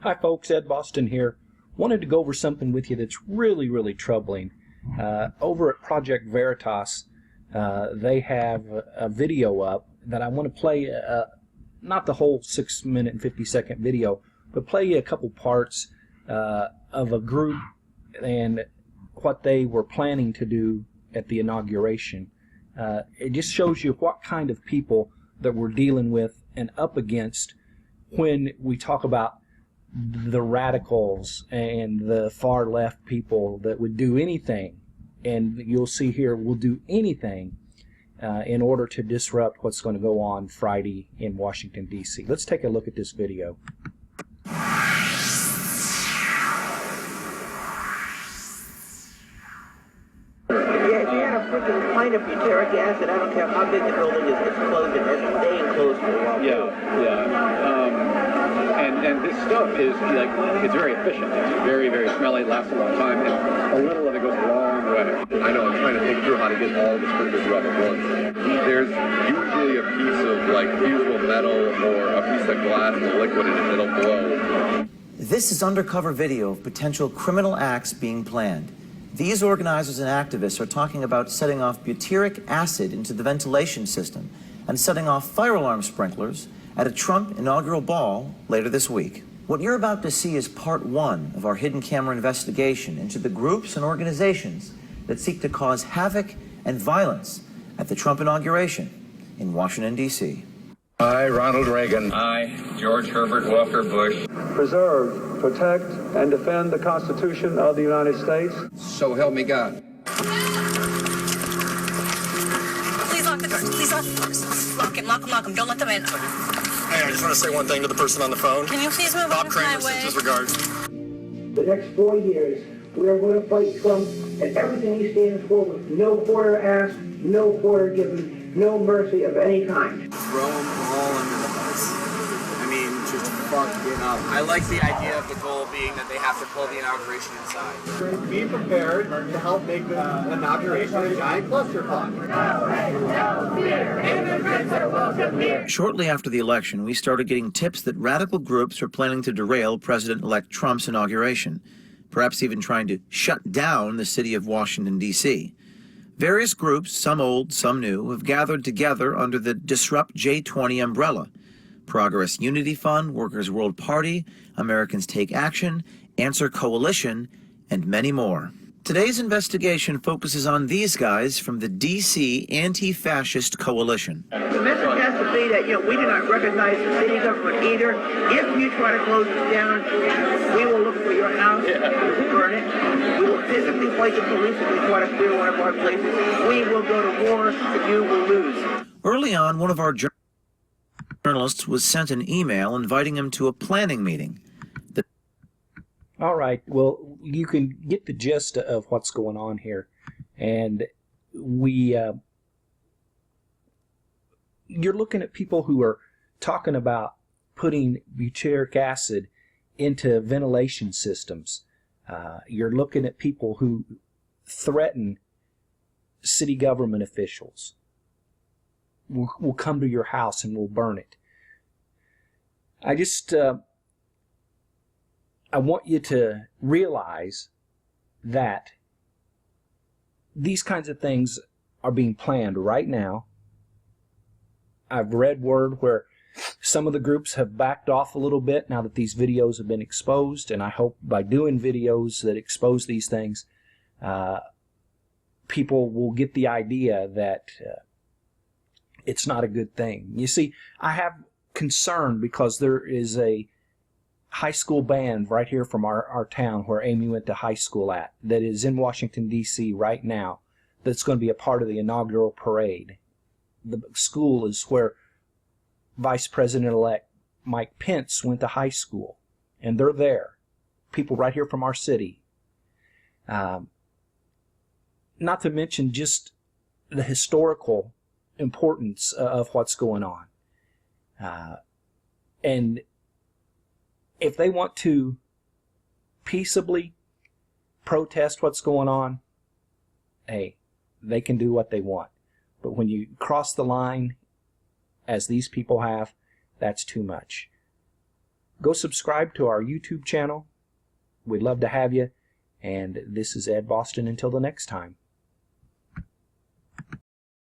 Hi folks, Ed Boston here. Wanted to go over something with you that's really troubling. Over at Project Veritas, they have a video up that I want to play, not the whole 6-minute and 50-second video, but play you a couple parts of a group and what they were planning to do at the inauguration. It just shows you what kind of people that we're dealing with and up against when we talk about the radicals and the far left people that would do anything, and you'll see here, will do anything in order to disrupt what's going to go on Friday in Washington, D.C. Let's take a look at this video. Yeah, if you had a freaking pint of butyric acid, I don't care how big the building is, it's closed and it's staying closed for a while. And this stuff is like, it's very efficient. It's very smelly, lasts a long time, and a little of it goes a long way. I know, I'm trying to think through how to get all the sprinklers up at once. There's usually a piece of like fusible metal or a piece of glass and a liquid in it that'll blow. This is undercover video of potential criminal acts being planned. These organizers and activists are talking about setting off butyric acid into the ventilation system and setting off fire alarm sprinklers at a Trump inaugural ball later this week. What you're about to see is part one of our hidden camera investigation into the groups and organizations that seek to cause havoc and violence at the Trump inauguration in Washington, D.C. I, Ronald Reagan. I, George Herbert Walker Bush. Preserve, protect, and defend the Constitution of the United States. So help me God. Please lock the doors. Please lock the doors. Lock him. Don't let them in. Hey, I just want to say one thing to the person on the phone. Can you please move Bob out of my Kramer way? sends his regards. The next 4 years, we are going to fight Trump and everything he stands for with no quarter asked, no quarter given, no mercy of any kind. Throw them all under the bus. I mean, just fuck it up. I like the idea of the goal being that they have to pull the inauguration inside. Be prepared to help make the inauguration a giant clusterfuck. No fear, immigrants are welcome here. Shortly after the election, we started getting tips that radical groups were planning to derail President-elect Trump's inauguration, perhaps even trying to shut down the city of Washington, D.C. Various groups, some old, some new, have gathered together under the Disrupt J20 umbrella. Progress Unity Fund, Workers' World Party, Americans Take Action, Answer Coalition, and many more. Today's investigation focuses on these guys from the D.C. Anti-Fascist Coalition. The message has to be that, we do not recognize the city government either. If you try to close us down, we will look for your house, we will burn it. We will physically fight the police if they try to clear one of our places. We will go to war, and you will lose. Early on, one of our journalists was sent an email inviting him to a planning meeting. All right, well, you can get the gist of what's going on here. And you're looking at people who are talking about putting butyric acid into ventilation systems. You're looking at people who threaten city government officials. We'll come to your house and we'll burn it. I want you to realize that these kinds of things are being planned right now. I've read word where some of the groups have backed off a little bit now that these videos have been exposed, and I hope by doing videos that expose these things, people will get the idea that it's not a good thing. You see, I have concern because there is a high school band right here from our town where Amy went to high school at that is in Washington, D.C. right now that's going to be a part of the inaugural parade. The school is where Vice President-elect Mike Pence went to high school, and they're there. People right here from our city. Not to mention just the historical importance of what's going on. And if they want to peaceably protest what's going on, hey, they can do what they want. But when you cross the line, as these people have, that's too much. Go subscribe to our YouTube channel. We'd love to have you. And this is Ed Boston until the next time.